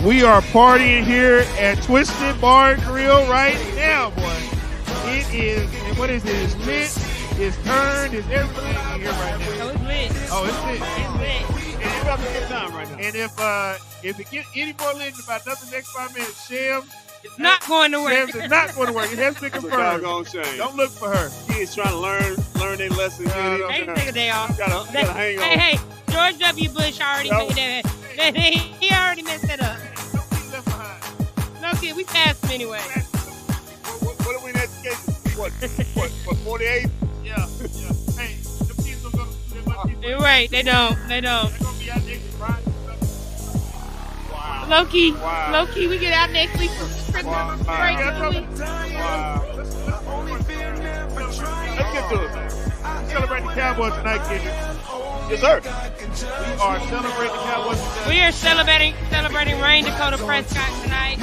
We are partying here at Twisted Bar and Grill right now, boy. It is, what is it? It's lit, it's turned, it's everything here right now. Oh, it's lit. Oh, it's lit. It's lit. And it's about to get time right now. And if it gets any more lit in about another next 5 minutes, Shem, it's not going to work. Shem's is not going to work. It has been confirmed. Don't look for her. Kids trying to learn their lessons. They can take a day off. Gotta hang on. Hey, George W. Bush already made that. He already messed that up. No kid, we passed him anyway. What are we in education? What 48? Yeah. Hey, the kids don't go to school. You're right, they don't. They're going to be out next Friday. Wow. Low key, we get out next week for Christmas break. Wow. Let's get to it, man. Celebrate the Cowboys tonight, kids. Yes, sir. We are celebrating the Cowboys tonight. We are celebrating Rain Dakota Prescott tonight.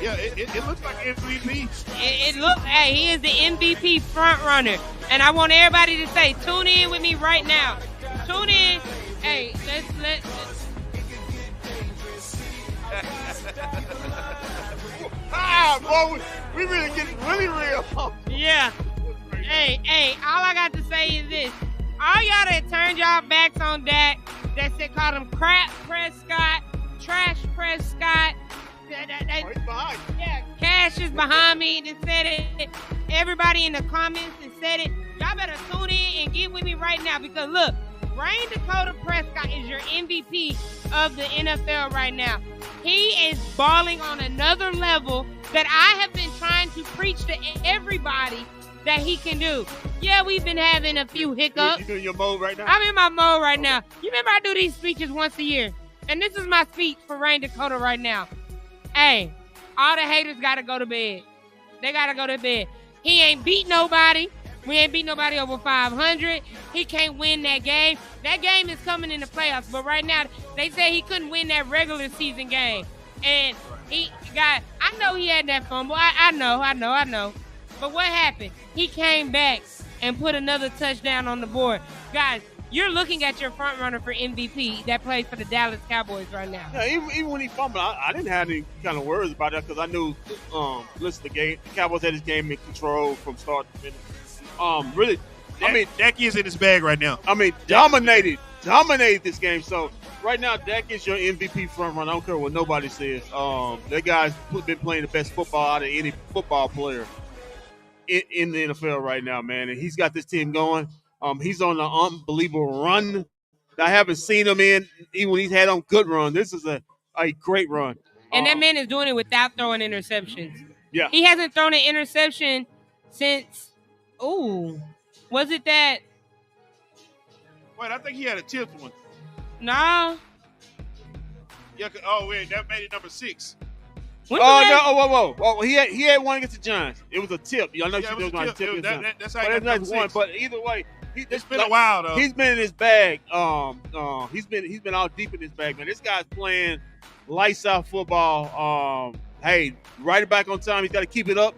Yeah, it looks like MVP. It looks, hey, he is the MVP front runner. And I want everybody to say, tune in with me right now. Tune in. Hey, let's boy, we really getting really real. Yeah. Hey, all I got to say is this. All y'all that turned y'all backs on Dak, that said called him crap Prescott, trash Prescott. He's behind you. Yeah, Cash is behind me that said it. Everybody in the comments that said it. Y'all better tune in and get with me right now because look, Rain Dakota Prescott is your MVP of the NFL right now. He is balling on another level that I have been trying to preach to everybody that he can do. Yeah, we've been having a few hiccups. You doing your mode right now? I'm in my mode right now. You remember I do these speeches once a year. And this is my speech for Rain Dakota right now. Hey, all the haters got to go to bed. They got to go to bed. He ain't beat nobody. We ain't beat nobody over 500. He can't win that game. That game is coming in the playoffs. But right now, they say he couldn't win that regular season game. And I know he had that fumble. I know. But what happened? He came back and put another touchdown on the board. Guys, you're looking at your front runner for MVP that plays for the Dallas Cowboys right now. Yeah, even when he fumbled, I didn't have any kind of worries about that because I knew, listen, the Cowboys had his game in control from start to finish. Really, Dak is in his bag right now. Dominated this game. So right now, Dak is your MVP front runner. I don't care what nobody says. That guy's been playing the best football out of any football player in the NFL right now, man. And he's got this team going. He's on an unbelievable run. I haven't seen him in, even when he's had on good run. This is a great run. And that man is doing it without throwing interceptions. Yeah. He hasn't thrown an interception since, was it that? Wait, I think he had a tipped one. No. Yeah. Wait, that made it number 6. Whoa. He had one against the Giants. It was a tip. I know she was my tip. That's how he got one. But either way, it's been a while though. He's been in his bag. He's been all deep in his bag, man. This guy's playing lights out football. hey, right it back on time. He's got to keep it up.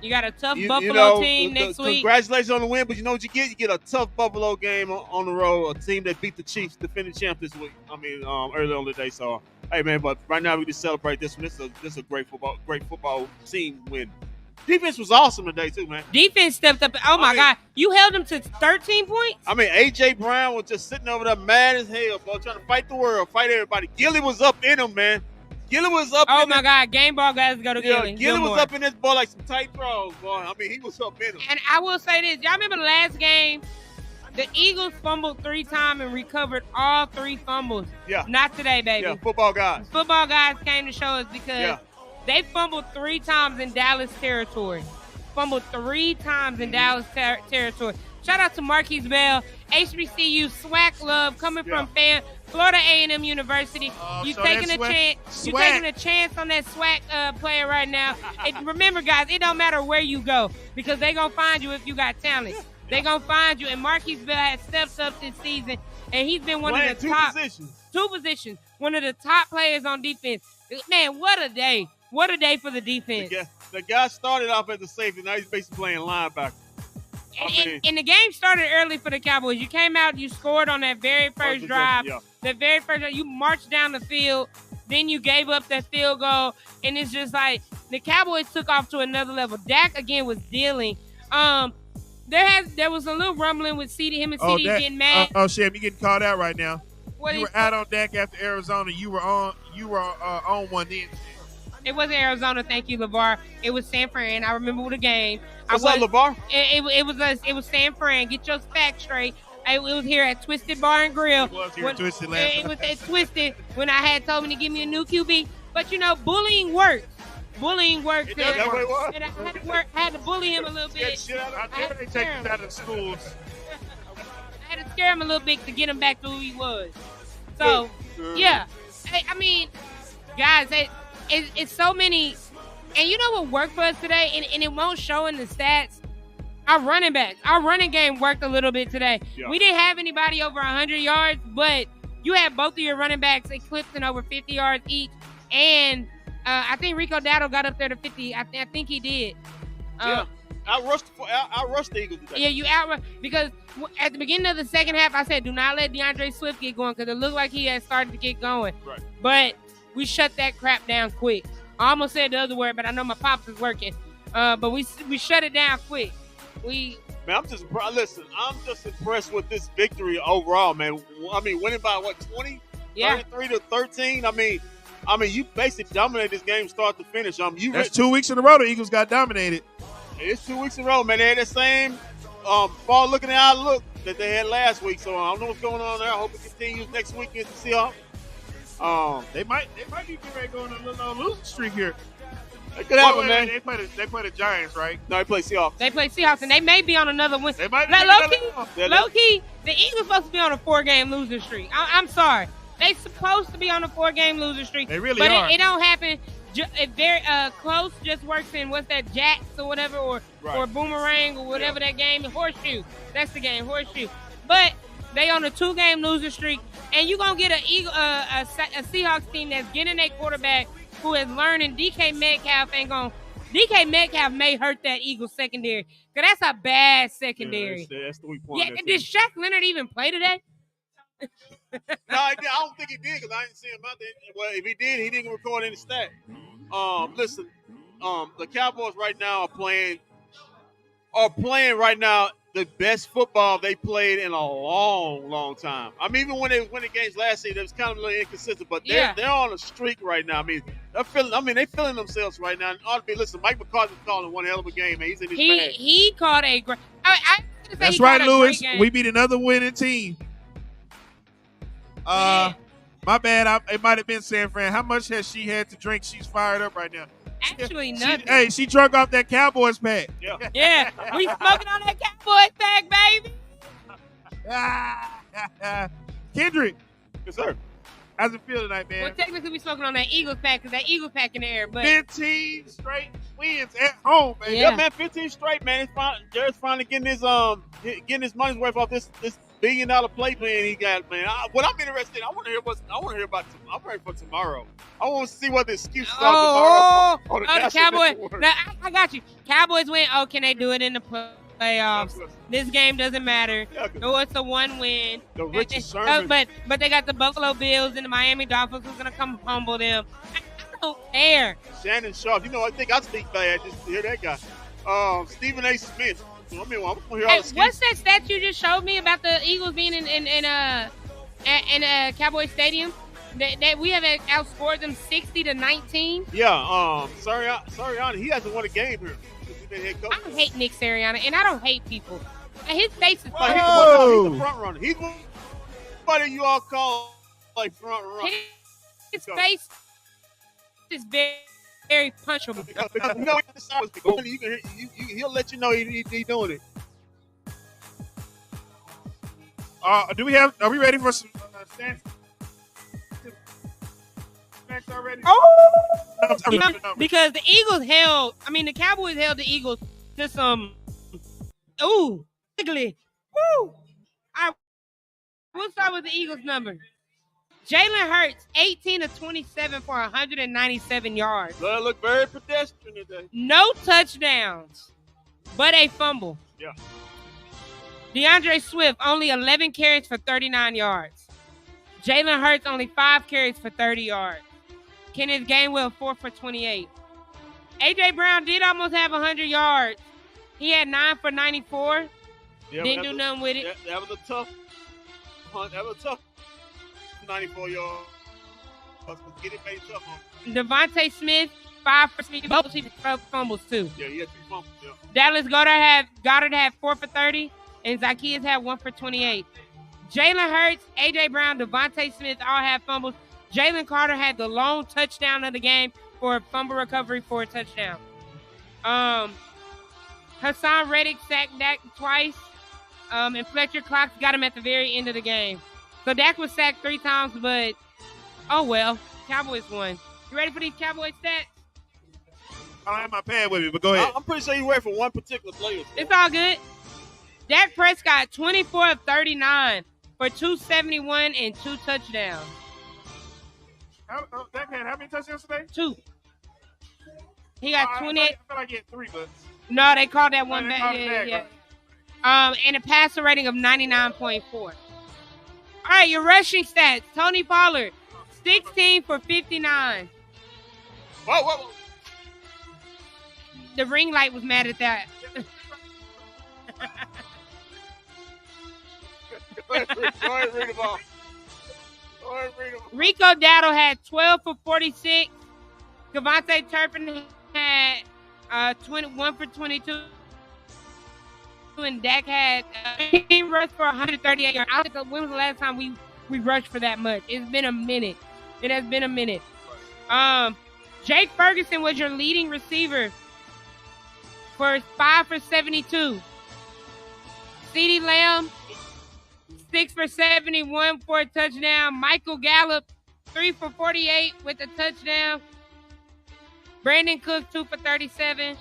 You got a tough Buffalo team next week. Congratulations on the win, but you know what you get? You get a tough Buffalo game on the road, a team that beat the Chiefs, defending champ this week. I mean, early on today. So, hey, man, but right now we just celebrate this one. This is a great football team win. Defense was awesome today, too, man. Defense stepped up. Oh, my God. You held them to 13 points? I mean, A.J. Brown was just sitting over there mad as hell, bro, trying to fight the world, fight everybody. Gilly was up in him, man. Gilly was up in him. Oh, my God. Game ball guys go to Gilly. Gilly was up in this ball like some tight throws, boy. I mean, he was up in him. And I will say this. Y'all remember the last game? The Eagles fumbled 3 times and recovered all 3 fumbles. Yeah. Not today, baby. Yeah, football guys. Football guys came to show us because they fumbled 3 times in Dallas territory. Fumbled 3 times in Dallas territory. Shout out to Marquise Bell, HBCU SWAC love coming from Florida A&M University. You taking a chance? You taking a chance on that SWAC player right now? And remember, guys, it don't matter where you go because they gonna find you if you got talent. They gonna find you. And Marquise Bell has stepped up this season, and he's been one of the top two positions. One of the top players on defense. Man, what a day! What a day for the defense. The guy started off as a safety. Now he's basically playing linebacker. And the game started early for the Cowboys. You came out, you scored on that very first drive. The very first drive, you marched down the field. Then you gave up that field goal. And it's just like the Cowboys took off to another level. Dak, again, was dealing. There was a little rumbling with CD, him and CD getting mad. Sham, you getting called out right now. You were out on Dak after Arizona. You were on one then. It wasn't Arizona, thank you, LeVar. It was San Fran. I remember the game. What's up, LeVar? It was San Fran. Get your facts straight. It was here at Twisted Bar and Grill. It was here at Twisted last It was at Twisted when I had told me to give me a new QB. But, you know, bullying works. Bullying works. And I had to bully him a little bit. I had to take him out of schools. I had to scare him a little bit to get him back to who he was. So, yeah. I mean, guys, it's so many. And you know what worked for us today? And it won't show in the stats. Our running backs. Our running game worked a little bit today. Yeah. We didn't have anybody over 100 yards, but you had both of your running backs eclipsing over 50 yards each. And I think Rico Dowdle got up there to 50. I think he did. I rushed the Eagles today. Yeah, you outrushed. Because at the beginning of the second half, I said, do not let DeAndre Swift get going because it looked like he had started to get going. Right. But we shut that crap down quick. I almost said the other word, but I know my pops is working. But we shut it down quick. Man, I'm just impressed with this victory overall, man. I mean, winning by what, 20? Yeah. 33-13. I mean, you basically dominated this game start to finish. That's 2 weeks in a row the Eagles got dominated. It's 2 weeks in a row, man. They had the same ball-looking outlook that they had last week. So I don't know what's going on there. I hope it continues next week against the Seahawks. They might be getting ready to go on a little losing streak here. It could happen, man. They play the Giants, right? No, they play Seahawks. They play Seahawks, and they may be on another win. They might be low-key, the Eagles supposed to be on a 4-game losing streak. I'm sorry. They supposed to be on a 4-game losing streak. They really are. But it don't happen. Very close just works in, what's that, jacks or whatever, or boomerang or whatever that game is. Horseshoe. That's the game, horseshoe. But they on a 2-game losing streak, and you're going to get a Seahawks team that's getting a quarterback who is learning. DK Metcalf may hurt that Eagles secondary, because that's a bad secondary. Yeah, that's the weak point. Yeah, did Shaq Leonard even play today? No, I don't think he did because I didn't see him out there. Well, if he did, he didn't record any stat. Listen, the Cowboys right now are playing right now the best football they played in a long, long time. I mean, even when they win the games last season, it was kind of a little inconsistent, but they're on a streak right now. I mean, they're feeling themselves right now. And ought to be, listen, Mike McCarthy's calling one hell of a game, man. He's in his bag. He caught a great. That's right, Lewis. We beat another winning team. My bad. It might have been San Fran. How much has she had to drink? She's fired up right now. Actually, nothing. She drunk off that Cowboys pack. Yeah. We smoking on that Cowboys pack, baby. Kendrick. Yes, sir. How's it feel tonight, man? Well, technically, we smoking on that Eagles pack because that Eagles pack in the air. But 15 straight wins at home, man. Yeah, man. 15 straight, man. Jared's finally getting his money's worth off this billion play plan he got, man. What I'm interested in, I'm ready for tomorrow. I want to see what the excuses are tomorrow. The Cowboys. Now, I got you. Cowboys win. Oh, can they do it in the playoffs? This game doesn't matter. No, it's a one win. The Richard Sherman. But they got the Buffalo Bills and the Miami Dolphins who's gonna come humble them. I don't care. Shannon Sharp. I think I speak bad just to hear that guy. Stephen A. Smith. I'm gonna hear all the what's that stat you just showed me about the Eagles being in Cowboys Stadium? That we have outscored them 60-19. Yeah. Sirianni, he hasn't won a game here. He's been head coach. I don't hate Nick Sirianni, and I don't hate people. His face is he's a front runner. He's what you all call like front runner. His face is very punchable. He'll let you know he's doing it. Are we ready for some stats? Already? Because the Cowboys held the Eagles to some ugly. Woo! We'll start with the Eagles number. Jalen Hurts, 18 of 27 for 197 yards. That look very pedestrian today. No touchdowns, but a fumble. Yeah. DeAndre Swift, only 11 carries for 39 yards. Jalen Hurts, only 5 carries for 30 yards. Kenneth Gainwell, 4 for 28. A.J. Brown did almost have 100 yards. He had 9 for 94. Didn't do nothing with it. That was a tough hunt. That was a tough 94 yards. Get it made tough on him. Devontae Smith, 5 for 3 fumbles too. Yeah, he had 3 fumbles. Yeah. Dallas Goedert had 4 for 30, and Zacchaeus had 1 for 28. Jalen Hurts, A.J. Brown, Devontae Smith all had fumbles. Jalen Carter had the lone touchdown of the game for a fumble recovery for a touchdown. Hassan Reddick sacked Dak twice, and Fletcher Cox got him at the very end of the game. So Dak was sacked 3 times, but oh well, Cowboys won. You ready for these Cowboys stats? I don't have my pad with me, but go ahead. I'm pretty sure you ready for one particular player. It's all good. Dak Prescott, 24 of 39 for 271 and 2 touchdowns. Dak had how many touchdowns today? 2. He got 28. I feel like he had 3, but no, they called that one back. Yeah. And a passer rating of 99.4. All right, your rushing stats. Tony Pollard, 16 for 59. Whoa. The ring light was mad at that. Go ahead, read them all. Rico Dowdle had 12 for 46. Devontae Turpin had 21 for 22. And Dak had 15 rushed for 138 yards. I think when was the last time we rushed for that much? It's been a minute. It has been a minute. Jake Ferguson was your leading receiver for 5 for 72. CeeDee Lamb, 6 for 71 for a touchdown. Michael Gallup, 3 for 48 with a touchdown. Brandon Cook, 2 for 37.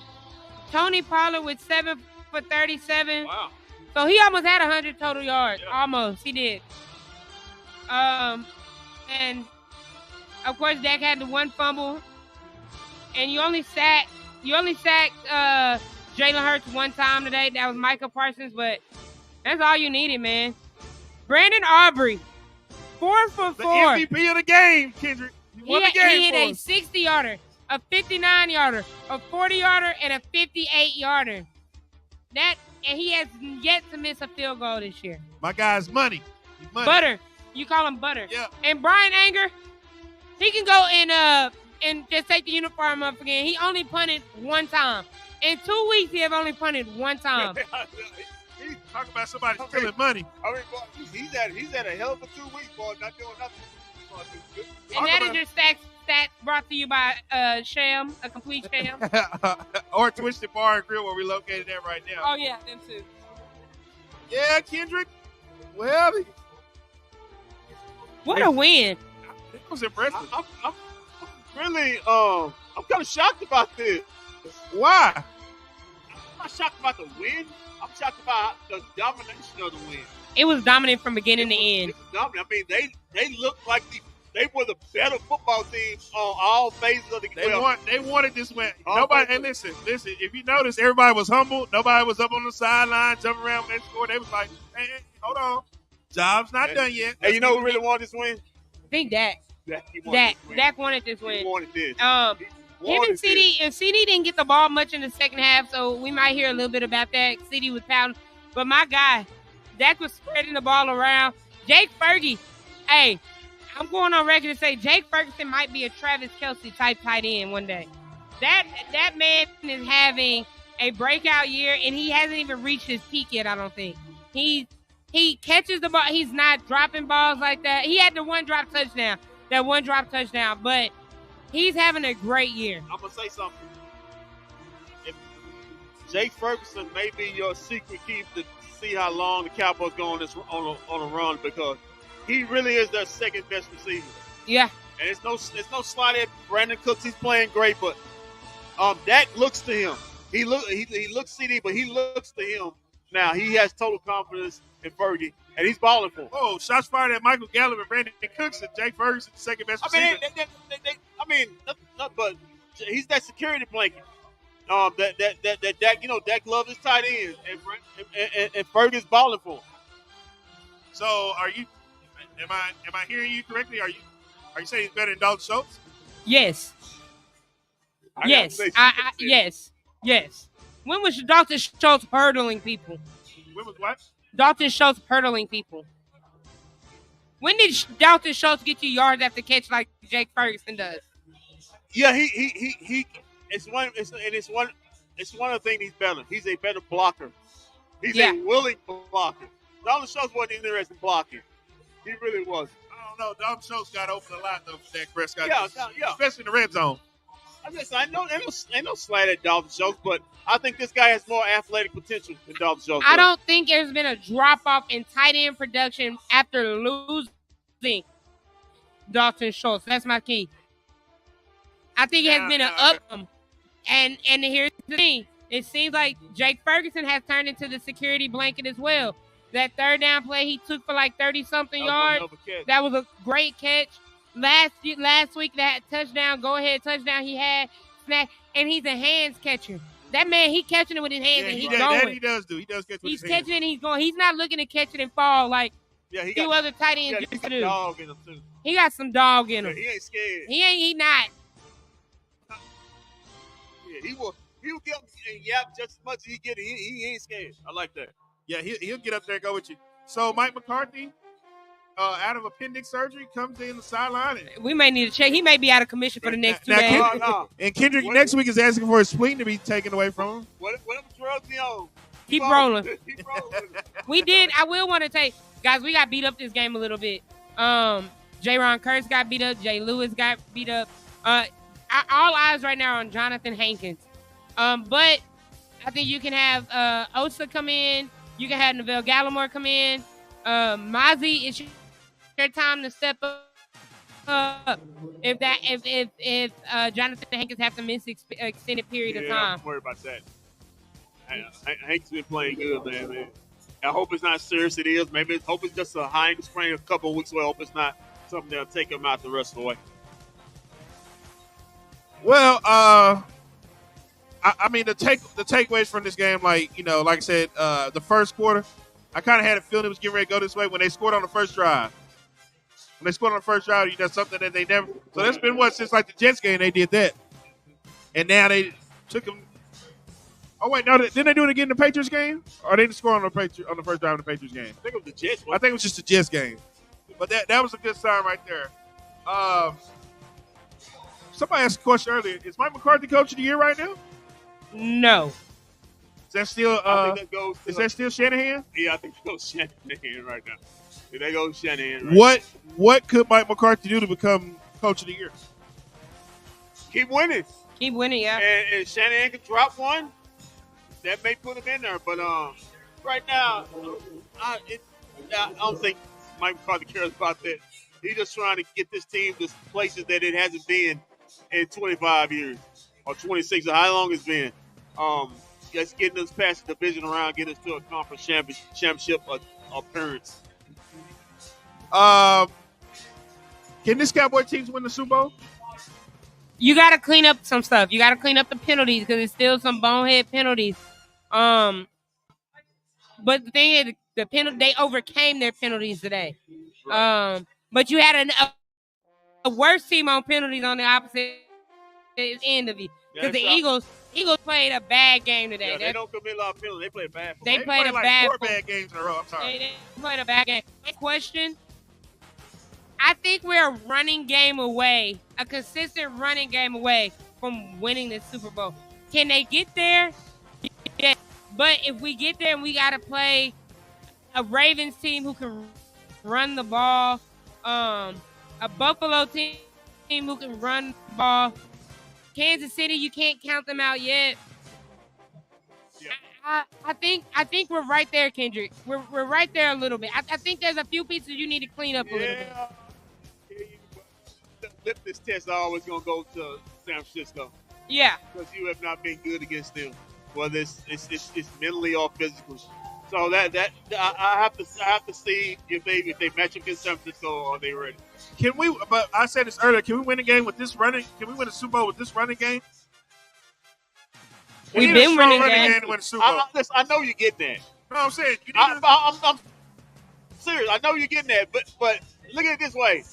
Tony Pollard with 7 for 37. Wow. So he almost had 100 total yards. Yeah. Almost. He did. And, of course, Dak had the 1 fumble. And you only sacked Jalen Hurts 1 time today. That was Micah Parsons, but that's all you needed, man. Brandon Aubrey, 4 for 4. The MVP of the game, Kendrick. He hit a 60-yarder, a 59-yarder, a 40-yarder, and a 58-yarder. And he has yet to miss a field goal this year. My guy's money. Butter. You call him Butter. Yeah. And Brian Anger, he can go and just take the uniform up again. He only punted 1 time. In 2 weeks, he have only punted 1 time. He's talking about somebody stealing money. I mean, boy, he's had a hell of a 2 weeks, boy, not doing nothing. And that is your stat brought to you by Sham, a complete Sham. Or Twisted Bar and Grill, where we're located at right now. Oh, yeah, them too. Yeah, Kendrick. Well, what a win. It was impressive. I'm really, I'm kind of shocked about this. Why? not shocked about the win. I'm shocked about the domination of the win. It was dominant from beginning to end. It was dominant. I mean, they looked like they were the better football team on all phases of the game. They wanted this win. Nobody. And listen. If you notice, everybody was humble. Nobody was up on the sideline jumping around when they scored. They was like, "Hey, hold on, job's not done yet." And you know who really wanted this win? I think Dak. Dak wanted this win. He wanted this. Him and CD didn't get the ball much in the second half, so we might hear a little bit about that. CD was pounding, but my guy, Dak was spreading the ball around. Jake Fergie, hey. I'm going on record to say Jake Ferguson might be a Travis Kelce type tight end one day. That man is having a breakout year, and he hasn't even reached his peak yet, I don't think. He catches the ball. He's not dropping balls like that. He had the one drop touchdown, but he's having a great year. I'm going to say something. If Jake Ferguson may be your secret key to see how long the Cowboys go on a run, because he really is their second best receiver. Yeah. And it's no slight at Brandon Cooks. He's playing great, but Dak looks to him. He looks CD, but he looks to him. Now he has total confidence in Fergie, and he's balling for him. Oh, shots fired at Michael Gallup and Brandon Cooks and Jake Ferguson, second best receiver. But he's that security blanket. That Dak, Dak loves his tight ends, and Fergie's balling for him. So are you? Am I hearing you correctly? Are you saying he's better than Dalton Schultz? Yes. Yes. When was Dalton Schultz hurdling people? When was what? Dalton Schultz hurdling people. When did Dalton Schultz get you yards after catch like Jake Ferguson does? Yeah, he. It's one of the things he's better. He's a better blocker. He's a willing blocker. Dalton Schultz wasn't interested in blocking. He really was. I don't know. Dalton Schultz got open a lot though for Dak Prescott. Yeah. Especially in the red zone. I know ain't no slight at Dalton Schultz, but I think this guy has more athletic potential than Dalton Schultz. I don't think there's been a drop-off in tight end production after losing Dalton Schultz. That's my key. I think it has been an up. And here's the thing. It seems like Jake Ferguson has turned into the security blanket as well. That third down play he took for like 30-something yards, that was a great catch. Last week, that touchdown, go-ahead touchdown he had, snack, and he's a hands catcher. That man, he catching it with his hands and he's going. That he does do. He does catch with his hands. He's catching it and he's going. He's not looking to catch it and fall like two other tight ends used to do. Dog in him too. He got some dog in him. He ain't scared. He not. Yeah, he will get up and yap just as much as he get it. He ain't scared. I like that. Yeah, he'll get up there and go with you. So Mike McCarthy, out of appendix surgery, comes in the sideline. We may need to check. He may be out of commission for the next 2 days. And Kendrick next week is asking for his spleen to be taken away from him. Whatever drugs he on. Keep rolling. We did. I will want to take, guys, we got beat up this game a little bit. J-Ron Kurtz got beat up. Jay Lewis got beat up. All eyes right now on Jonathan Hankins. But I think you can have Osa come in. You can have Neville Gallimore come in. Mozzie, it's your time to step up. If Jonathan Hankins have to miss extended period of time. Don't worry about that. Hankins been playing good, man. I hope it's not serious. It is. Maybe hope it's just a high ankle sprain a couple of weeks away. I hope it's not something that'll take him out the rest of the way. Well, I mean, the takeaways from this game, like I said, the first quarter, I kind of had a feeling it was getting ready to go this way when they scored on the first drive. When they scored on the first drive, that's something that they never. So that's been since like the Jets game they did that, and now they took them. Oh wait, no, didn't they do it again in the Patriots game? Or they didn't score on the first drive in the Patriots game? I think it was the Jets. I think it was just the Jets game, but that was a good sign right there. Somebody asked a question earlier. Is Mike McCarthy coach of the year right now? No. Is that still? I think that goes. Is that still Shanahan? Yeah, I think it goes Shanahan right now. Yeah, that goes Shanahan. Right What could Mike McCarthy do to become coach of the year? Keep winning. Keep winning, yeah. And Shanahan can drop one. That may put him in there, but right now, I don't think Mike McCarthy cares about that. He's just trying to get this team to places that it hasn't been in 25 years or 26 or how long it's been. Let's get us past the division round, get us to a conference championship appearance. Can this Cowboy teams win the Super Bowl? You got to clean up some stuff. You got to clean up the penalties because there's still some bonehead penalties. But the thing is, they overcame their penalties today. Right. But you had a worse team on penalties on the opposite end of it because the Eagles played a bad game today. Yeah, they don't commit a lot of penalties. They played bad. They played like 4 bad games in a row. I'm sorry. They played a bad game. Question. I think we're a running game away, a consistent running game away from winning the Super Bowl. Can they get there? Yeah. But if we get there and we got to play a Ravens team who can run the ball, a Buffalo team who can run the ball, Kansas City, you can't count them out yet. Yeah. I think we're right there, Kendrick. We're right there a little bit. I think there's a few pieces you need to clean up a little bit. The litmus test are always going to go to San Francisco. Yeah. Because you have not been good against them, whether it's mentally or physically. So that I have to see if they match up against San Francisco or are they ready. Can we? But I said this earlier. Can we win a game with this running? Can we win a Super Bowl with this running game? We've been winning games. To win a Super Bowl. I know you get that. No, I'm saying you need I'm serious. I know you're getting that, but look at it this way.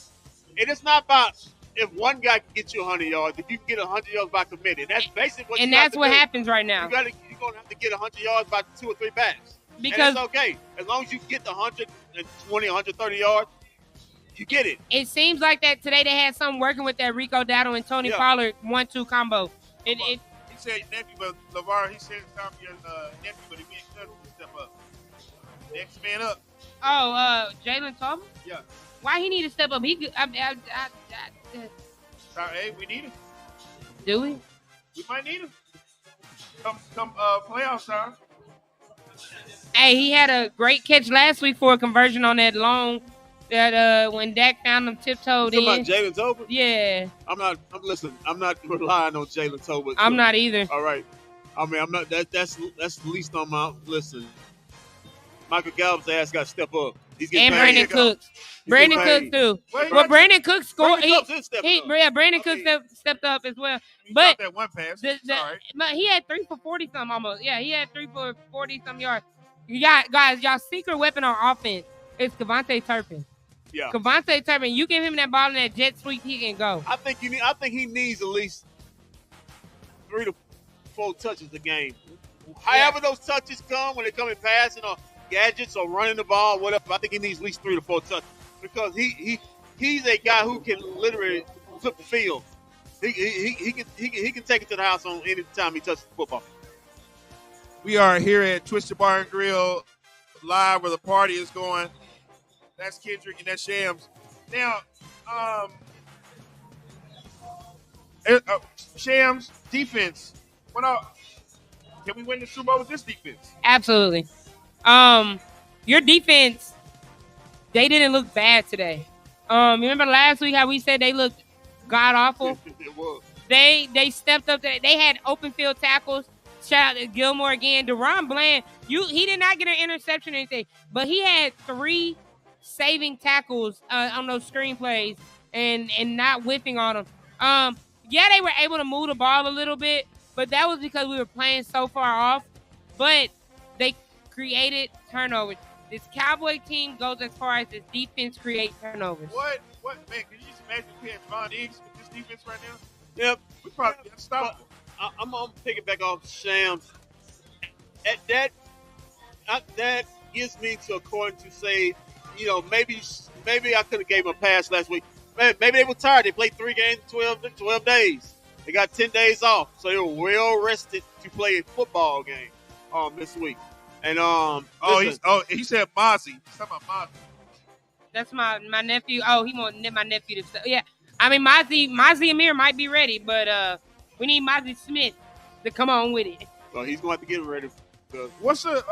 And it's not about if one guy can get you 100 yards, if you can get 100 yards by committing. That's basically what. And that's what happens right now. You're gonna have to get 100 yards by 2 or 3 backs. Because and it's okay as long as you get the 120, 130 yards, you get it. It seems like that today they had something working with that Rico Dowdle and Tony Pollard 1-2 combo. He said nephew, but LeVar, he said it's time for your nephew, but he can't cut him to step up. Next man up. Oh, Jalen Tolman? Yeah. Why he need to step up? He could. Hey, we need him. Do we? We might need him. Come playoff time. Hey, he had a great catch last week for a conversion on that long that when Dak found him tiptoed in. About Jalen Tolbert? Yeah. I'm not relying on Jalen Tolbert. I'm not either. All right. I mean, I'm not. That's the least on my listen. Michael Gallup's ass got to step up. He's getting and Brandon Cooks. Brandon Cooks too. Well, Brandon Cooks scored. Brandon Cooks stepped up as well. But that one pass. He had 3 for 40 something almost. Yeah, he had 3 for 40 some yards. You got guys. Y'all secret weapon on offense is Kevontae Turpin. Yeah. Kevontae Turpin. You give him that ball in that jet sweep, he can go. I think he needs at least 3 to 4 touches a game. However those touches come when they come in passing or gadgets or running the ball, whatever. I think he needs at least 3 to 4 touches because he's a guy who can literally flip the field. He can take it to the house on any time he touches the football. We are here at Twisted Bar and Grill live where the party is going. That's Kendrick and that's Shams. Now, Shams defense. Can we win the Super Bowl with this defense? Absolutely. Your defense, they didn't look bad today. Remember last week how we said they looked god awful? It was. They stepped up. They had open field tackles. Shout out to Gilmore again. DeRon Bland, he did not get an interception or anything, but he had 3 saving tackles on those screen plays and not whiffing on them. They were able to move the ball a little bit, but that was because we were playing so far off. But they created turnovers. This Cowboy team goes as far as this defense creates turnovers. What man? Can you just imagine we had Von Diggs with this defense right now? Yep. We probably get stopped. I'm gonna pick it back off Shams. That gives me to according to say, maybe I could have gave him a pass last week. Maybe they were tired. They played 3 games, 12 days. They got 10 days off, so they were well rested to play a football game this week. And he said Mozzie. He's talking about Mozzie. That's my nephew. Oh, he wanted my nephew to. Yeah, I mean Mozzie Amir might be ready, but we need Mozzie Smith to come on with it. Well, he's going to have to get ready. What's the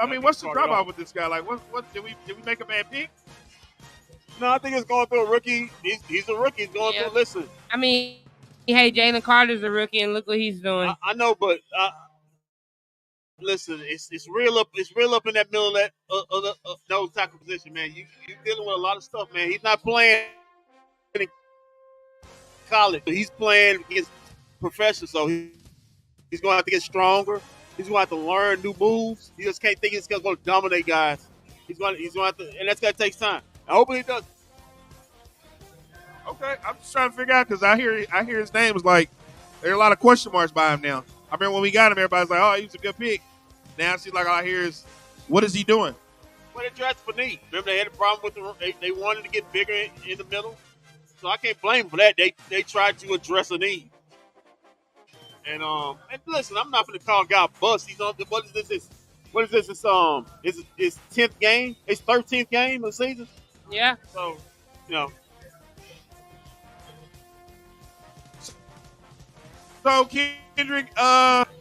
drop off with this guy? Like, what did we make a bad pick? No, I think it's going through a rookie. He's a rookie. He's going through. Listen, I mean, hey, Jalen Carter's a rookie, and look what he's doing. I know, but listen, it's real up. It's real up in that middle of that nose tackle position, man. You dealing with a lot of stuff, man. He's not playing in college. He's playing against professionals, so he's going to have to get stronger. He's going to have to learn new moves. He just can't think he's going to dominate guys. He's going to have to, and that's going to take time. I hope he does. Okay, I'm just trying to figure out because I hear his name is like there are a lot of question marks by him now. I remember when we got him, everybody's like, "Oh, he was a good pick." Now it seems like all I hear is, "What is he doing?" Well, they drafted for need. Remember, they had a problem with they wanted to get bigger in the middle, so I can't blame them for that. They tried to address a need. And listen, I'm not going to call a guy a bust. He's on. What is this? What is this? It's his 10th game. His 13th game of the season. Yeah. So, you know. So Kendrick,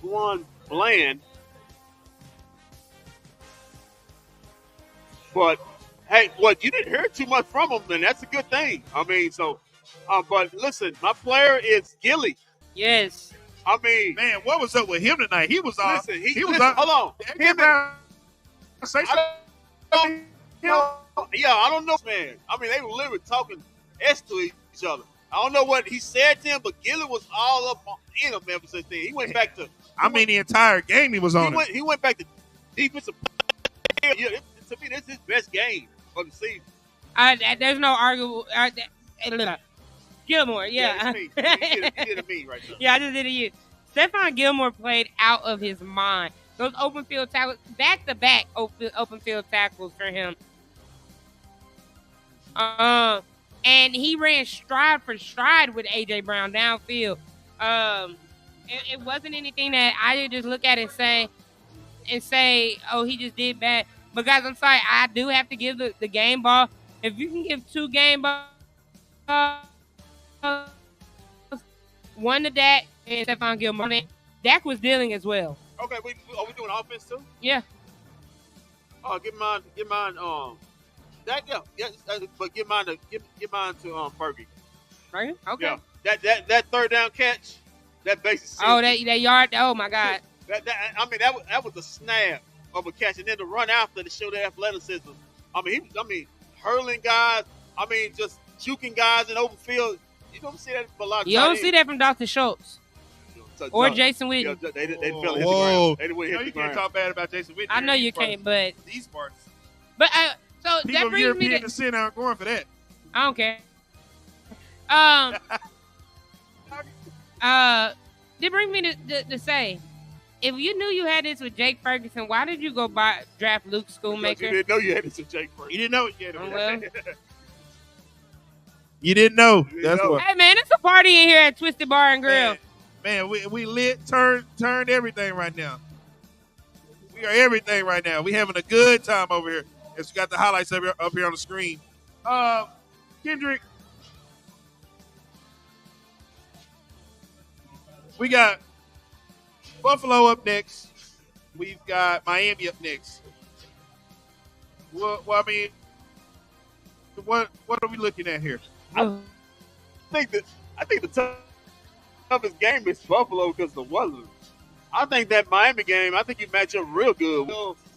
One bland. But hey, what you didn't hear too much from him, and that's a good thing. I mean, so, but listen, my player is Gilly. Yes. I mean, man, what was up with him tonight? He was off. listen, He was listen, off. hold on. Him and, I don't know, man. I mean, they were literally talking S to each other. I don't know what he said to him, but Gilly was all up in him ever since then. He went back to. The entire game he was on. He went back to defensive player. Yeah, to me, this is his best game of the season. There's no argument. Gilmore, yeah. He did a me right now. Yeah, I just did it. You. Stephon Gilmore played out of his mind. Those open field tackles, back-to-back open field tackles for him. And he ran stride for stride with A.J. Brown downfield. It wasn't anything that I did just look at and say, oh, he just did bad. But guys, I'm sorry, I do have to give the game ball. If you can give 2 game balls, one to Dak and Stephon Gilmore. Dak was dealing as well. Okay, are we doing offense too? Yeah. Oh, give mine. Dak, yeah, but give mine to Fergie. Fergie? Okay. Yeah. That third down catch, that basis. Oh, that yard. Oh my God. That was a snap of a catch, and then to run after to show the athleticism. Hurling guys. Just juking guys in open field. You don't see that a lot. You don't see that from Dr. Schultz or Jason Witten. Yeah, they didn't feel it hit the ground. They didn't hit the You ground. can't talk bad about Jason Witten. I know you can't, but these parts. But so People that of brings European me to. descent aren't going for that. I don't care. That brings me to say, if you knew you had this with Jake Ferguson, why did you go draft Luke Schoonmaker? You didn't know you had this with Jake Ferguson. You didn't know it yet. Well. You didn't know. That's what. Hey man, it's a party in here at Twisted Bar and Grill. Man, we lit, turned everything right now. We are everything right now. We having a good time over here. As we got the highlights up here on the screen. Kendrick, we got Buffalo up next. We've got Miami up next. Well, I mean, what are we looking at here? I think the toughest game is Buffalo because of the weather. I think that Miami game, I think you match up real good.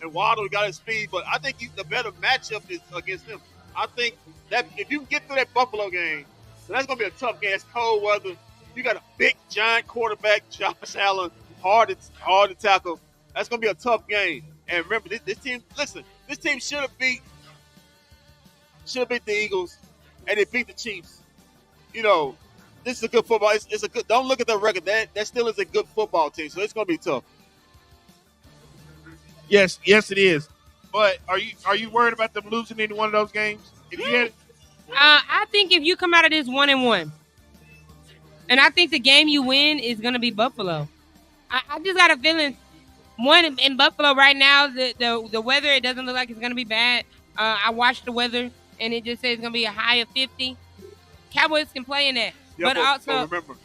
And Waddle got his speed, but I think the better matchup is against him. I think that if you can get through that Buffalo game, so that's going to be a tough game. It's cold weather. You got a big, giant quarterback, Josh Allen, hard to tackle. That's going to be a tough game. And remember, this team should have beat the Eagles, and they beat the Chiefs. You know, this is a good football. It's a good. Don't look at the record. That still is a good football team. So it's going to be tough. Yes, it is. But are you worried about them losing any one of those games? If you had, I think if you come out of this 1-1, and I think the game you win is going to be Buffalo. I just got a feeling. One in Buffalo right now, the weather, it doesn't look like it's going to be bad. I watched the weather, and it just says it's going to be a high of 50. Cowboys can play in that. Yeah, but also, remember,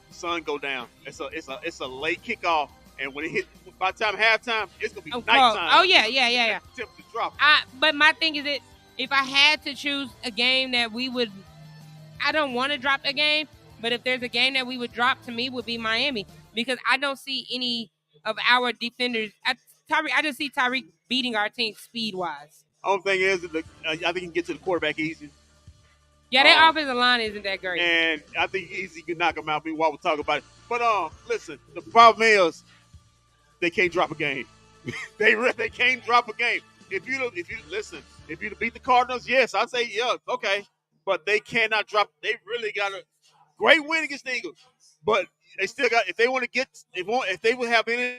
the sun go down. It's a late kickoff, and when it hit by the time halftime, it's going to be nighttime. Oh, yeah. Temperature drop. But my thing is that if I had to choose a game that we would – I don't want to drop a game, but if there's a game that we would drop, to me, would be Miami, because I don't see any of our defenders. I just see Tyreek beating our team speed-wise. Only thing is, that I think he can get to the quarterback easy. Yeah, their offensive line isn't that great. And I think easy can knock him out while we talk about it. But listen, the problem is they can't drop a game. they can't drop a game. If you beat the Cardinals, yes, I'd say yeah, okay. But they cannot drop. They really got a great win against the Eagles. But they still got, if they want to get, if they would have any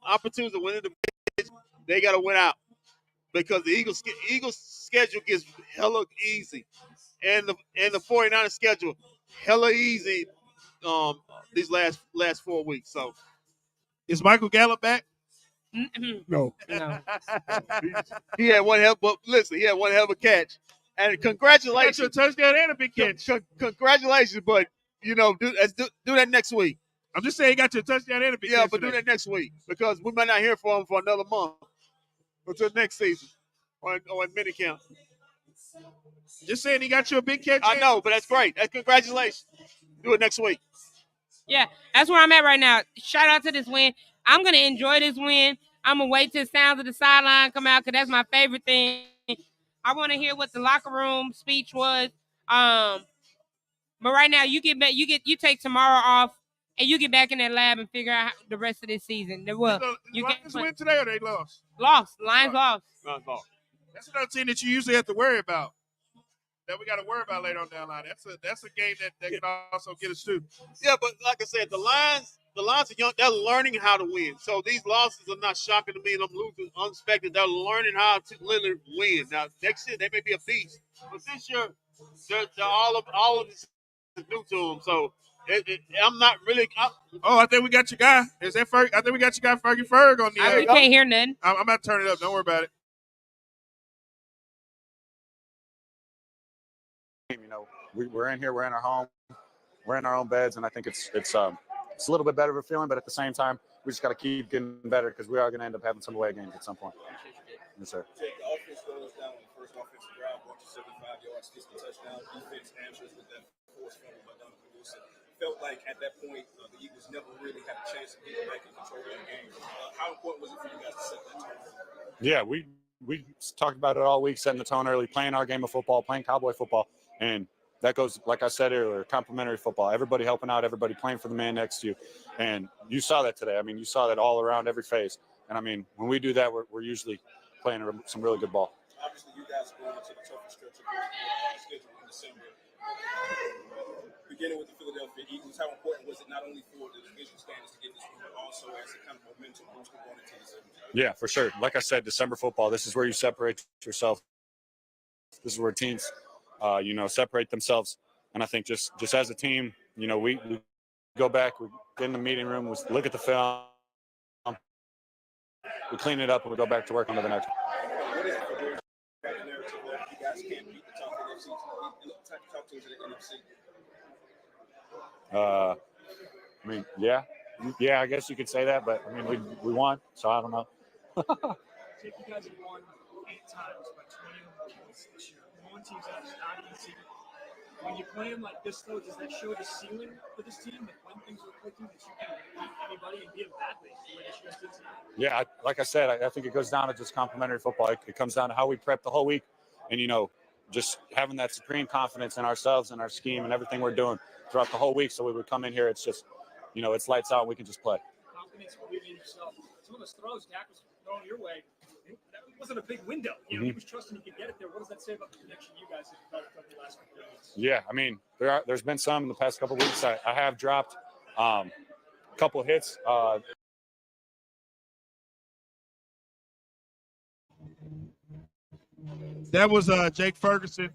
opportunity to win the division, they got to win out, because the Eagles schedule gets hella easy, and the 49ers schedule hella easy these last 4 weeks. So is Michael Gallup back? No. No. He had one hell, but listen, he had one hell of a catch. And congratulations. He got you a touchdown and a big catch. Congratulations, but do that next week. I'm just saying he got you a touchdown and a big catch. Yeah, but do that next week, because we might not hear from him for another month until next season or in minicamp. Just saying he got you a big catch. I know, but that's great. Congratulations. Do it next week. Yeah, that's where I'm at right now. Shout out to this win. I'm going to enjoy this win. I'm going to wait till the sounds of the sideline come out, because that's my favorite thing. I want to hear what the locker room speech was. But right now, you take tomorrow off, and you get back in that lab and figure out the rest of this season. Well, you Lions win today, or they lost? Lost. Lions lost. That's another team that you usually have to worry about. That we got to worry about later on down the line. That's a game that can also get us too. Yeah, but like I said, the Lions are young. They're learning how to win. So these losses are not shocking to me. And I'm losing unexpected. They're learning how to literally win. Now next year they may be a beast, but this year they're all of this is new to them. So I'm not really. I think we got your guy. Is that Ferg? I think we got your guy Fergie Ferg on the. We can't hear nothing. I'm about to turn it up. Don't worry about it. We're in here, we're in our home, we're in our own beds, and I think it's a little bit better of a feeling, but at the same time, we just got to keep getting better, because we are going to end up having some away games at some point. Yes, sir. The offense goes down on the first offensive drive, brought you 75 yards, gets the touchdown. Defense answers with that forced fumble by Donovan Wilson. Felt like at that point, the Eagles never really had a chance to get back and control that game. How important was it for you guys to set that tone? Yeah, we talked about it all week, setting the tone early, playing our game of football, playing Cowboy football, and that goes, like I said earlier, complimentary football. Everybody helping out, everybody playing for the man next to you. And you saw that today. I mean, you saw that all around every phase. And, I mean, when we do that, we're usually playing some really good ball. Obviously, you guys are going into the toughest stretch of your schedule in December. Beginning with the Philadelphia Eagles, how important was it not only for the division standings to get this win, but also as a kind of momentum booster going into December? Yeah, for sure. Like I said, December football, this is where you separate yourself. This is where teams separate themselves. And I think just as a team, we go back, we get in the meeting room, we look at the film, we clean it up, and we go back to work on the next one. What is it for the narrative that you guys can't beat the top NFC, the top teams in the NFC? I mean, yeah, I guess you could say that, but I mean, we won, so I don't know. You guys have won 8 times by 21 points this year. One team's out is not easy. When you play them like this, though, does that show the ceiling for this team? That when things are clicking, that you can beat anybody and beat them badly? Yeah, like I said, I think it goes down to just complimentary football. It comes down to how we prep the whole week, and just having that supreme confidence in ourselves and our scheme and everything we're doing throughout the whole week. So we would come in here, it's just, it's lights out, and we can just play. Confidence, believing in yourself. Some of those throws Dak was throwing your way, that wasn't a big window. He was trusting he could get it there. What does that say about the connection you guys have developed over the last couple of weeks? Yeah, I mean, there's been some in the past couple of weeks. I have dropped a couple of hits. That was Jake Ferguson.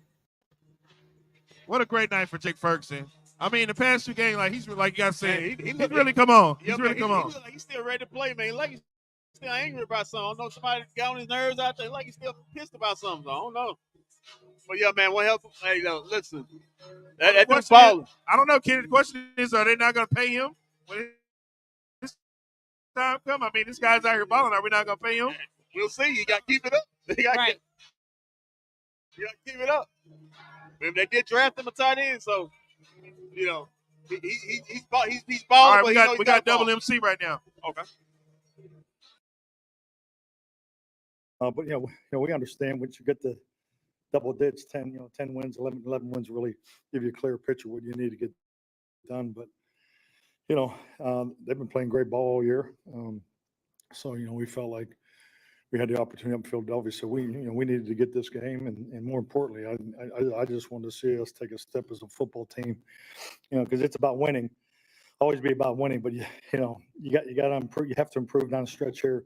What a great night for Jake Ferguson. I mean, the past 2 games, he's like you guys said, he's really come on. He's really come on. He's still ready to play, man. Like he's still angry about something. I don't know, somebody got on his nerves out there. Like he's still pissed about something. I don't know. But yeah, man, what help? Hey, listen, that dude's balling. I don't know, Kenny. The question is, are they not going to pay him when this time come? I mean, this guy's out here balling. Are we not going to pay him? We'll see. You got to keep it up. You got to keep it up. And they did draft him a tight end, so he's balling. All right, we got double MC right now. Okay. But we understand once you get the double digits, 10 wins, 11 wins, really give you a clear picture of what you need to get done. But they've been playing great ball all year, so we felt like we had the opportunity up in Philadelphia, so we needed to get this game, and more importantly, I just wanted to see us take a step as a football team, because it's about winning, always be about winning, but you got to improve, you have to improve down the stretch here.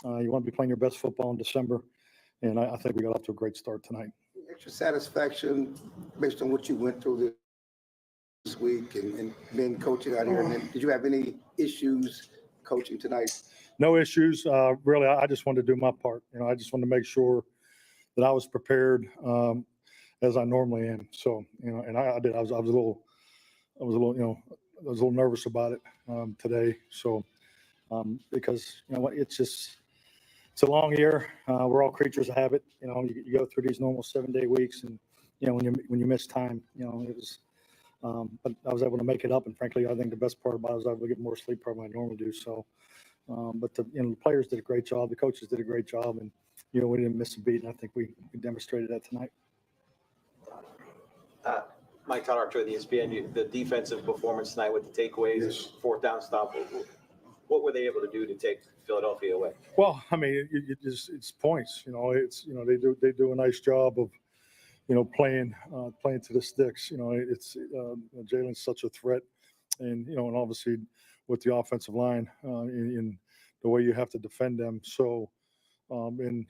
You want to be playing your best football in December, and I think we got off to a great start tonight. Extra satisfaction based on what you went through this week and being coaching out here. And then, did you have any issues coaching tonight? No issues. Really, I just wanted to do my part. I just wanted to make sure that I was prepared as I normally am. So, and I did. I was a little nervous about it today. So, because it's a long year. We're all creatures of habit. You go through these normal 7-day weeks, and when you miss time, it was. But I was able to make it up, and frankly, I think the best part about it is I was able to get more sleep than I normally do. So, but the players did a great job. The coaches did a great job, and we didn't miss a beat. And I think we demonstrated that tonight. Mike Todd, with ESPN, the defensive performance tonight with the takeaways, Yes. Fourth down stop. What were they able to do to take Philadelphia away? Well, I mean, it's points. They do a nice job of playing to the sticks. It's Jalen's such a threat, and and obviously with the offensive line in the way you have to defend them. So, in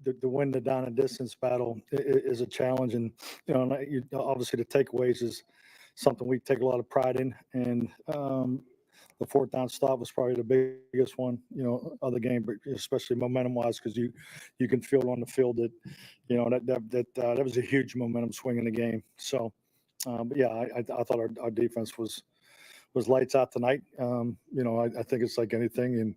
the win the down and distance battle is a challenge, and obviously the takeaways is something we take a lot of pride in, and the fourth down stop was probably the biggest one, of the game, but especially momentum wise, because you can feel on the field that, that was a huge momentum swing in the game. So, but yeah, I thought our defense was lights out tonight. I think it's like anything, and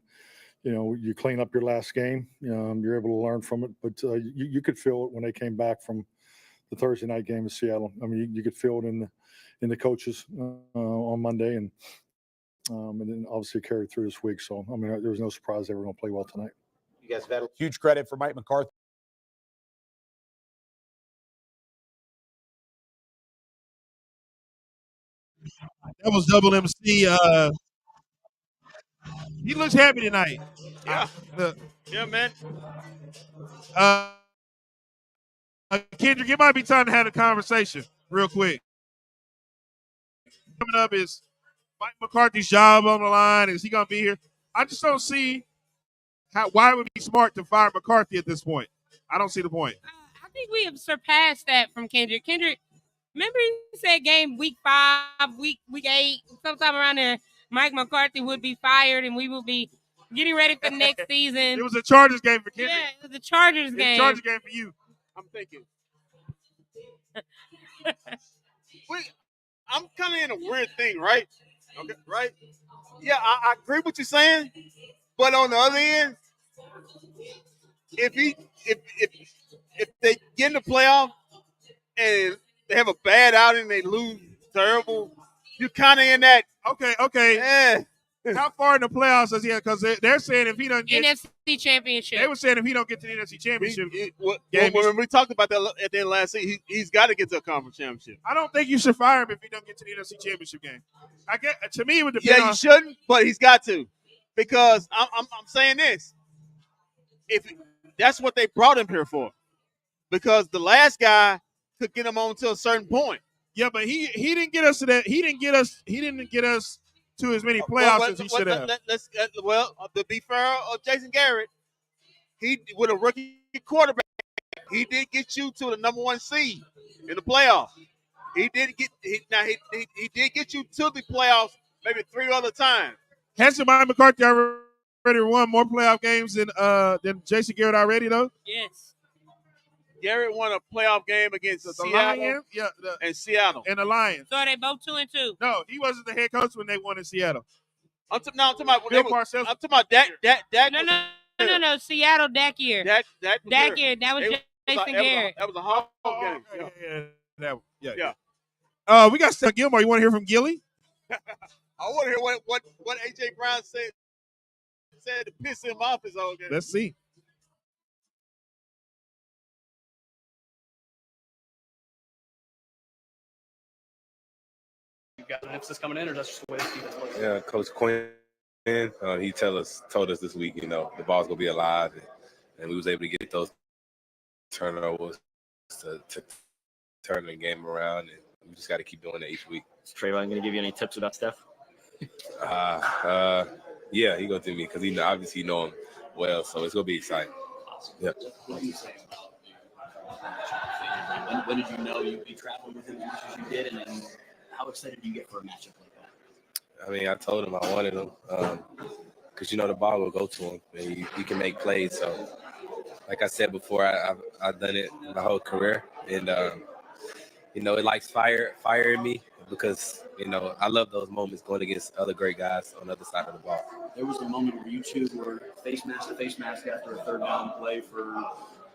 you clean up your last game, you're able to learn from it. But you could feel it when they came back from the Thursday night game in Seattle. I mean, you could feel it in the coaches on Monday, and then obviously carried through this week. So, I mean, there was no surprise they were going to play well tonight. You guys have had Huge credit for Mike McCarthy. That was Double MC. He looks happy tonight. Yeah. Look, Yeah, man. Kendrick, it might be time to have a conversation real quick. Coming up is Mike McCarthy's job on the line. Is he going to be here? I just don't see why it would be smart to fire McCarthy at this point. I don't see the point. I think we have surpassed that from Kendrick. Kendrick, remember he said game week 5, week 8, sometime around there, Mike McCarthy would be fired and we would be getting ready for next season. It was a Chargers game for Kendrick. Yeah, it was a Chargers game. It's a Chargers game for you. I'm thinking. I'm kind of in a weird thing, right? Okay, right? Yeah, I agree with you saying, but on the other end, if they get in the playoff and they have a bad outing, they lose terrible, you're kind of in that. Okay. Yeah. How far in the playoffs does he have? Because they're saying if he doesn't get NFC Championship. They were saying if he don't get to the NFC Championship game, when we talked about that at the end of last season, he's got to get to a conference championship. I don't think you should fire him if he don't get to the NFC Championship game. To me, it would depend. Yeah, you shouldn't, but he's got to, because I'm saying this. If that's what they brought him here for, because the last guy could get him on to a certain point. Yeah, but he didn't get us to that. He didn't get us to as many playoffs as he should have. To be fair, Jason Garrett, he with a rookie quarterback, he did get you to the number 1 seed in the playoffs. He did get you to the playoffs maybe 3 other times. Hasn't Mike McCarthy already won more playoff games than Jason Garrett already though? Yes. Garrett won a playoff game against the Seattle, Lions, and Seattle, and the Lions. So are they both 2-2? No, he wasn't the head coach when they won in Seattle. I'm talking about Bill Parcells. I'm talking about Dak. No. Seattle Dak year. Dak year. That was Jason Garrett. That was a hard game. Yeah. We got Steph Gilmore. You want to hear from Gilly? I want to hear what AJ Brown said had to piss him off his whole game. Let's see. You got an emphasis coming in, or that's just the way this defense plays? Yeah, Coach Quinn, he told us this week, the ball's gonna be alive, and we was able to get those turnovers to turn the game around, and we just got to keep doing it each week. Is Trayvon going to give you any tips about Steph? Yeah, he gonna do me because he obviously know him well, so it's gonna be exciting. Yeah. What do you say about when did you know you'd be traveling with him as much as you did, and how excited do you get for a matchup like that? I mean, I told him I wanted him because the ball will go to him and he can make plays. So, like I said before, I've done it my whole career, and it likes fire in me because I love those moments going against other great guys on the other side of the ball. There was a moment where you two were face mask to face mask after a third down play for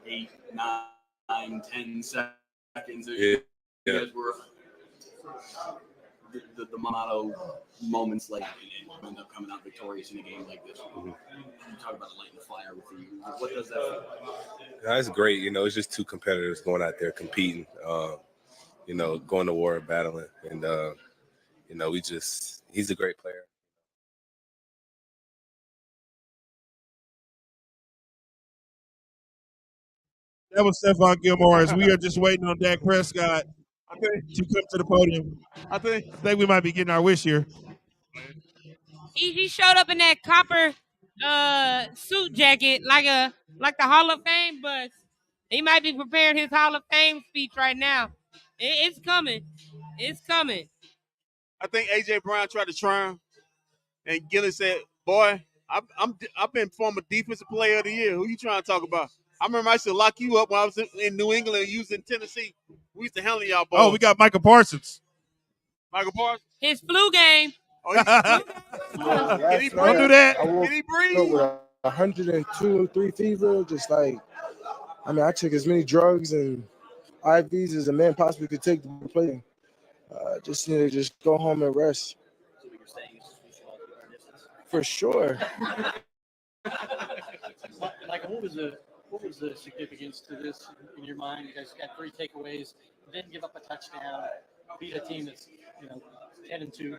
8, 9, 10 seconds. You guys were the motto moments like and end up coming out victorious in a game like this. Mm-hmm. You talk about lighting the fire with you. What does that feel like? That's great. It's just two competitors going out there competing. Going to war, battling, and he's a great player. That was Stephon Gilmore. As we are just waiting on Dak Prescott to come to the podium. I think we might be getting our wish here. He showed up in that copper suit jacket like the Hall of Fame bus. He might be preparing his Hall of Fame speech right now. It's coming. It's coming. I think AJ Brown tried to try him, and Gillis said, "Boy, I've been former defensive player of the year. Who you trying to talk about? I remember I used to lock you up when I was in New England and you was in Tennessee. We used to handle y'all boys." Oh, we got Michael Parsons. Michael Parsons? His flu game. Oh, can he breathe? Don't do that. Can he breathe? With 102, 3 fever, I took as many drugs and IVs as a man possibly could take to play. Just need to just go home and rest. So what you're saying is we should all keep our distance? For sure. Michael, what was the significance to this in your mind? You guys got 3 takeaways, didn't give up a touchdown, beat a team that's 10-2.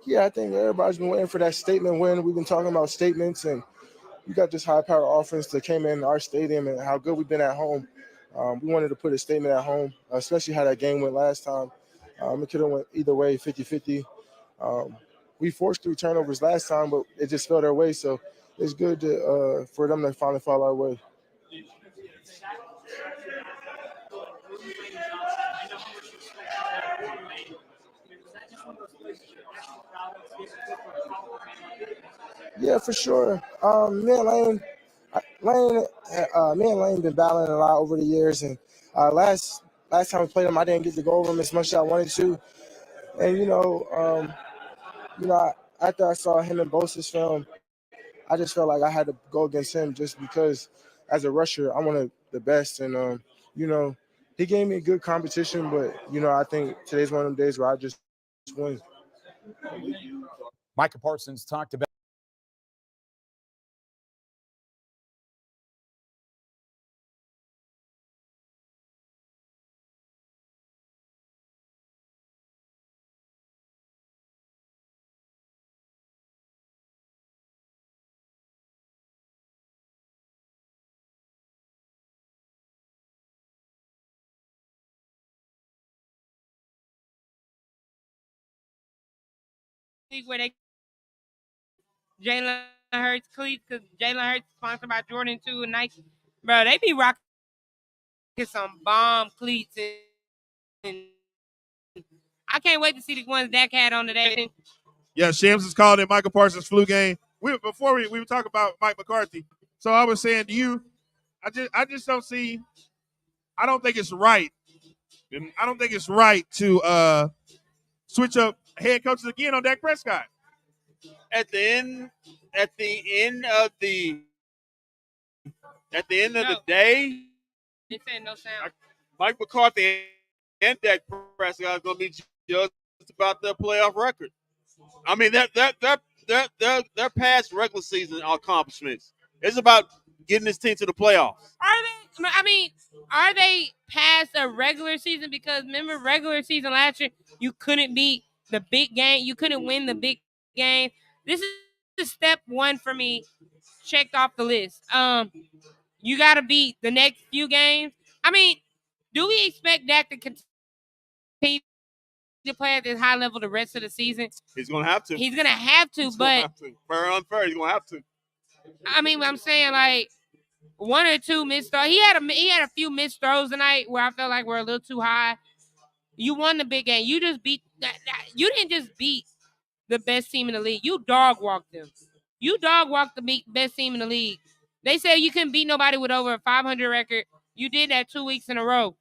Yeah, I think everybody's been waiting for that statement win. We've been talking about statements, and we got this high-power offense that came in our stadium and how good we've been at home. We wanted to put a statement at home, especially how that game went last time. It could have went either way, 50-50. We forced 3 turnovers last time, but it just fell their way. So it's good for them to finally fall our way. Yeah, for sure. Me and Lane been battling a lot over the years, and last time we played him, I didn't get to go over him as much as I wanted to. And after I saw him and Bosa's film, I just felt like I had to go against him just because, as a rusher, I wanted the best. And he gave me a good competition, but I think today's one of them days where I just win. Micah Parsons talked about. Where they Jalen Hurts cleats because Jalen Hurts is sponsored by Jordan 2 and Nike. Bro, they be rocking some bomb cleats. And I can't wait to see the ones Dak had on today. Yeah, Shams is calling it Michael Parsons' flu game. Before we were talking about Mike McCarthy. So I was saying to you, I just don't see. I don't think it's right. I don't think it's right to switch up head coaches again on Dak Prescott. At the end of the day, they said no sound. Mike McCarthy and Dak Prescott are going to be judged about their playoff record. I mean that their past regular season accomplishments. It's about getting this team to the playoffs. Are they past a regular season? Because remember, regular season last year, you couldn't beat the big game. You couldn't win the big game. This is step one for me. Checked off the list. You got to beat the next few games. Do we expect Dak to continue to play at this high level the rest of the season? He's going to have to. He's gonna have to, but fair or unfair, he's going to have to. I'm saying like one or two missed throws. He had a few missed throws tonight where I felt like we're a little too high. You won the big game. You just beat you didn't just beat the best team in the league. You dog walked them. You dog walked the best team in the league. They said you couldn't beat nobody with over a 500 record. You did that 2 weeks in a row.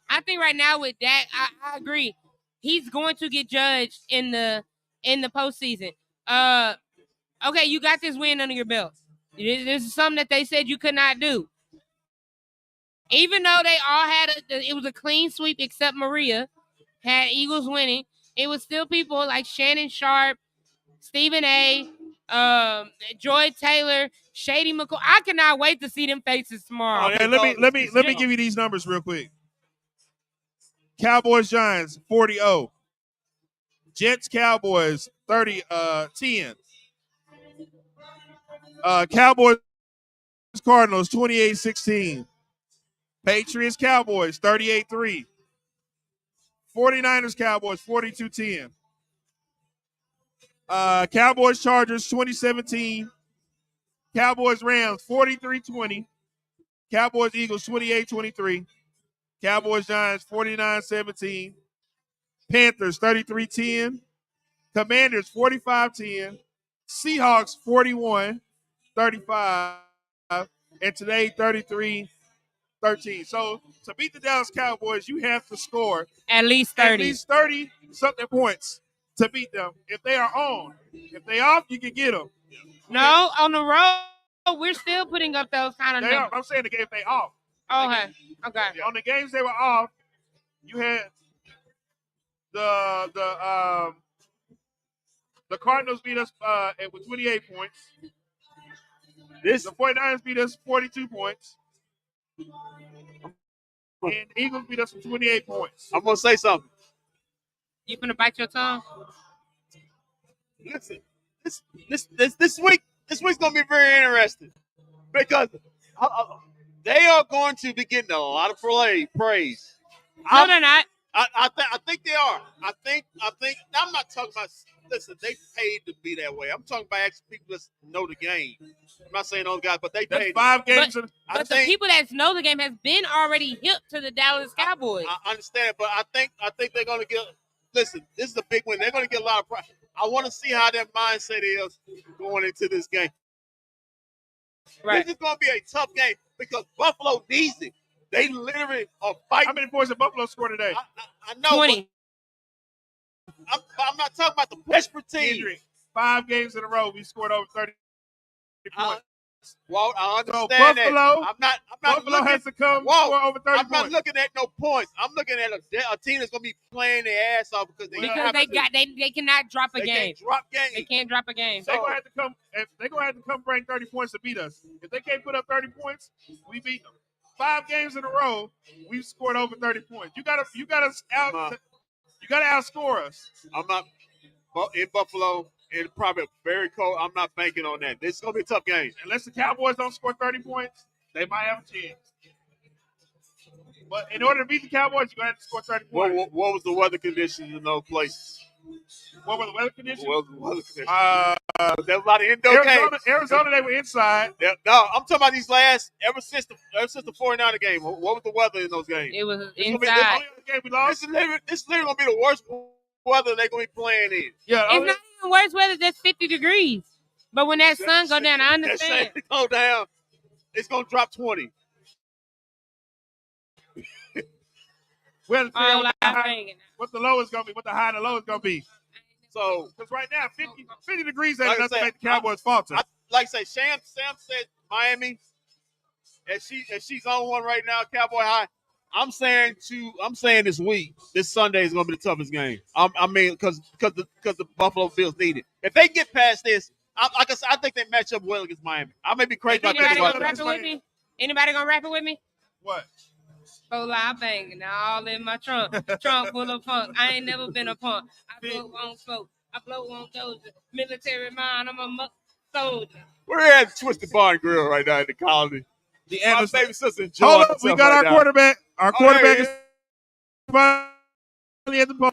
I think right now with Dak, I agree. He's going to get judged in the postseason. Okay, you got this win under your belt. This is something that they said you could not do. Even though they all it was a clean sweep except Maria had Eagles winning. It was still people like Shannon Sharp, Stephen A., Joy Taylor, Shady McCoy. I cannot wait to see them faces tomorrow. Oh, and let me give you these numbers real quick. Cowboys Giants 40-0. Jets Cowboys 30-10. Cowboys Cardinals 28-16. Patriots Cowboys 38-3. 49ers Cowboys 42-10. Cowboys Chargers 2017. Cowboys Rams 43-20. Cowboys Eagles 28-23. Cowboys Giants 49-17. Panthers 33-10. Commanders 45-10. Seahawks 41-35. And today 33-13. So to beat the Dallas Cowboys, you have to score at least 30 something points to beat them if they are on. If they off, you can get them. No, on the road, we're still putting up those kind of numbers. I'm saying if they off. Okay. On the games they were off, you had the Cardinals beat us with 28 points. The 49ers beat us 42 points. And the Eagles beat us with 28 points. I'm going to say something. You finna bite your tongue? Listen, this week's going to be very interesting because they are going to be getting a lot of praise. No, they're not. I think they are. I think. I'm not talking about. Listen, they paid to be that way. I'm talking about actually people that know the game. I'm not saying those guys, but they paid. 5 games. But the people that know the game has been already hip to the Dallas Cowboys. I understand, but I think they're going to get. Listen, this is a big win. They're going to get a lot of pride. I want to see how their mindset is going into this game. Right. This is going to be a tough game because Buffalo needs it. They literally are fighting. How many points did Buffalo score today? I know. 20. I'm not talking about the desperate team. 5 games in a row, we scored over 30 points. Well, I understand Buffalo, that. I'm not Buffalo looking, has to come score over 30 I'm points. not looking at no points. I'm looking at a team that's going to be playing their ass off because they cannot drop a game. Can't drop games. They can't drop a game. They're gonna have to come bring 30 points to beat us. If they can't put up 30 points, we beat them. 5 games in a row, we've scored over 30 points. You gotta outscore us. I'm not in Buffalo. It's probably very cold. I'm not banking on that. This is gonna be a tough game. Unless the Cowboys don't score 30 points, they might have a chance. But in order to beat the Cowboys, you're gonna have to score 30 points. What was the weather conditions in those places? What were the weather conditions? What was the weather conditions? There was a lot of indoor games. Arizona, they were inside. No, I'm talking about these last ever since the 49er game. What was the weather in those games? It was This inside. game we lost. This is literally gonna be the worst weather they're gonna be playing in. Yeah, it's not even worse weather. That's 50 degrees. But when that sun go down, I understand. That sun go down, it's gonna drop 20. We'll what the low is gonna be, what the high and the low is gonna be. So, because right now 50 degrees ain't enough to make the Cowboys falter. Like I say, Sam said Miami, and she's on one right now, Cowboy High. I'm saying this week, this Sunday is going to be the toughest game. I mean, because the Buffalo Bills need it. If they get past this, like I said, I think they match up well against Miami. I may be crazy about Anybody that. gonna rap it with me? Anybody gonna rap it with me? What? Full live banging all in my trunk. Trunk full of funk. I ain't never been a punk. I float on float. I float on doja. Military mind. I'm a soldier. We're at Twisted Bar and Grill right now in the colony. My baby sister enjoying Hold up, we herself got right our now. quarterback. Our quarterback is finally at the ball.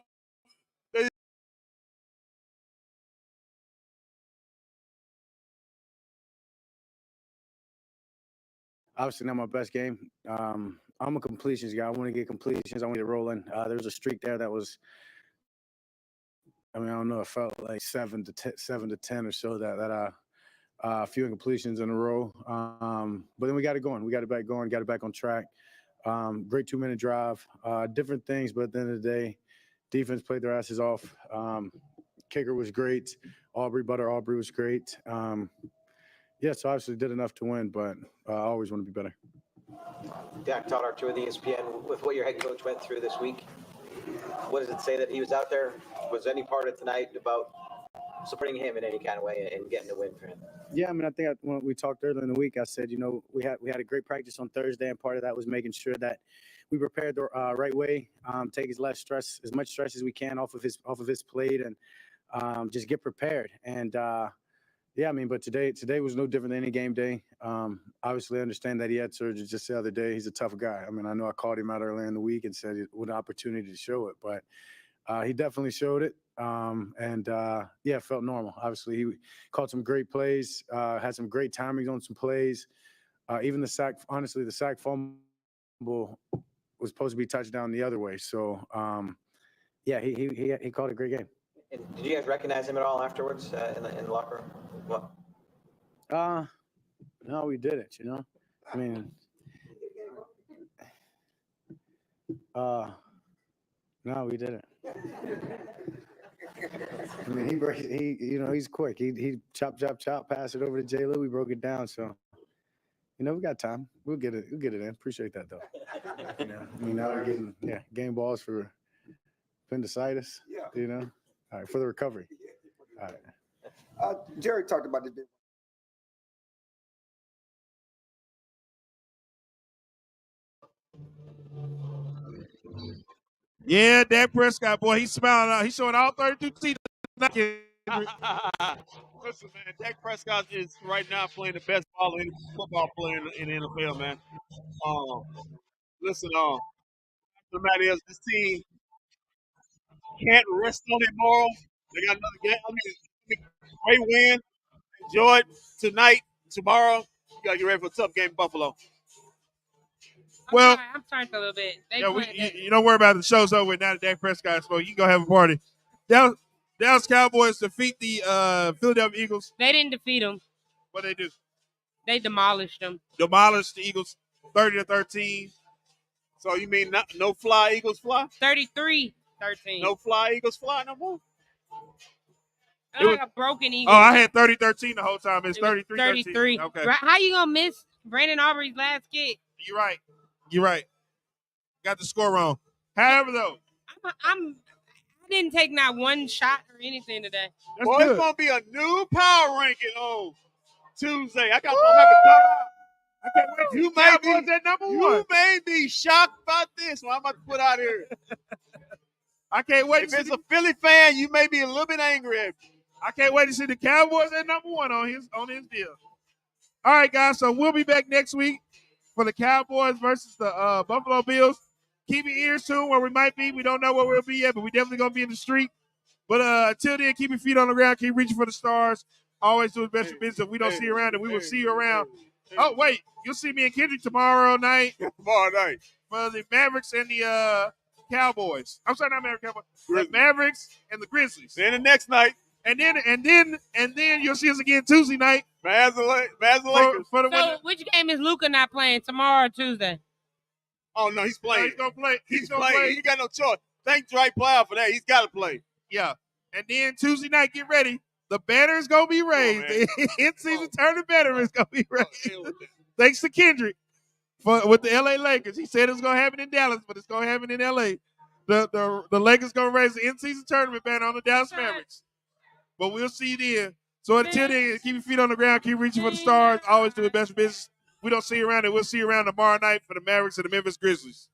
Obviously not my best game. I'm a completions guy. I want to get completions. I want to get rolling. There was a streak there that was, I mean, I don't know. It felt like 7 to 10 or so that a few incompletions in a row. But then we got it going. We got it back going. Got it back on track. Great 2-minute drive. Different things, but at the end of the day, defense played their asses off. Kicker was great. Aubrey was great. So obviously did enough to win, but I always want to be better. Dak Todd, Archer with ESPN, with what your head coach went through this week, what does it say that he was out there? Was any part of tonight about supporting him in any kind of way and getting a win for him? Yeah, I mean, I think when we talked earlier in the week, I said, we had a great practice on Thursday, and part of that was making sure that we prepared the right way, take as much stress as we can off of his plate, and just get prepared. And yeah, I mean, but today was no different than any game day. Obviously, I understand that he had surgery just the other day. He's a tough guy. I mean, I know I called him out earlier in the week and said what an opportunity to show it, but he definitely showed it. It felt normal. Obviously, he caught some great plays, had some great timings on some plays. Even the sack fumble was supposed to be touchdown the other way. So, he called a great game. And did you guys recognize him at all afterwards in the locker room? What? No, we didn't. I mean, no, we didn't. I mean, he's quick. He chop, pass it over to J. Lou. We broke it down. So, we got time. We'll get it in. Appreciate that, though. I mean, now we're getting game balls for appendicitis. All right, for the recovery. All right. Jerry talked about this. Yeah, Dak Prescott, boy, he's smiling out. He's showing all 32 teeth. Listen, man, Dak Prescott is right now playing the best football player in the NFL, man. Listen, the matter is this team can't rest on their morals. They got another game. I mean, great win. Enjoy it tonight, tomorrow. You gotta get ready for a tough game in Buffalo. I'm starting a little bit. You don't worry about it. The show's over now that Dak Prescott spoke. You can go have a party. Dallas Cowboys defeat the Philadelphia Eagles. They didn't defeat them. What they do? They demolished them. Demolished the Eagles 30-13. So you mean no fly Eagles fly? 33-13. No fly Eagles fly no more? It was a broken Eagles. Oh, I had 30-13 the whole time. It's 33-13. 33. Okay. How you gonna miss Brandon Aubrey's last kick? You're right. Got the score wrong. However, though, I didn't take not one shot or anything today. Boy, it's gonna be a new power ranking on Tuesday. I got to I can't wait. You may be shocked about this. What I'm about to put out here. I can't wait. If it's a Philly fan, you may be a little bit angry at me. I can't wait to see the Cowboys at number 1 on his deal. All right, guys. So we'll be back next week for the Cowboys versus the Buffalo Bills. Keep your ears tuned where we might be. We don't know where we'll be yet, but we definitely gonna be in the street. But until then, keep your feet on the ground. Keep reaching for the stars. Always do the best of business. If we don't see you around, and we will see you around. Oh wait, you'll see me and Kendrick tomorrow night. Tomorrow night for the Mavericks and the Cowboys. I'm sorry, not Mavericks, Cowboys. The Mavericks and the Grizzlies. Then the next night. And then you'll see us again Tuesday night. Mavs Lakers. So which game is Luka not playing, tomorrow or Tuesday? Oh no, he's playing. No, he's gonna play. He's gonna play. He got no choice. Thank Dwight Powell for that. He's got to play. Yeah. And then Tuesday night, get ready. The banner's gonna be raised. The in-season tournament banner is gonna be raised. Thanks to Kendrick. with the LA Lakers. He said it was gonna happen in Dallas, but it's gonna happen in LA. The Lakers gonna raise the in-season tournament ban on the Dallas Mavericks. But we'll see then. So until then, keep your feet on the ground, keep reaching for the stars. Always do your best business. We don't see you around it. We'll see you around tomorrow night for the Mavericks and the Memphis Grizzlies.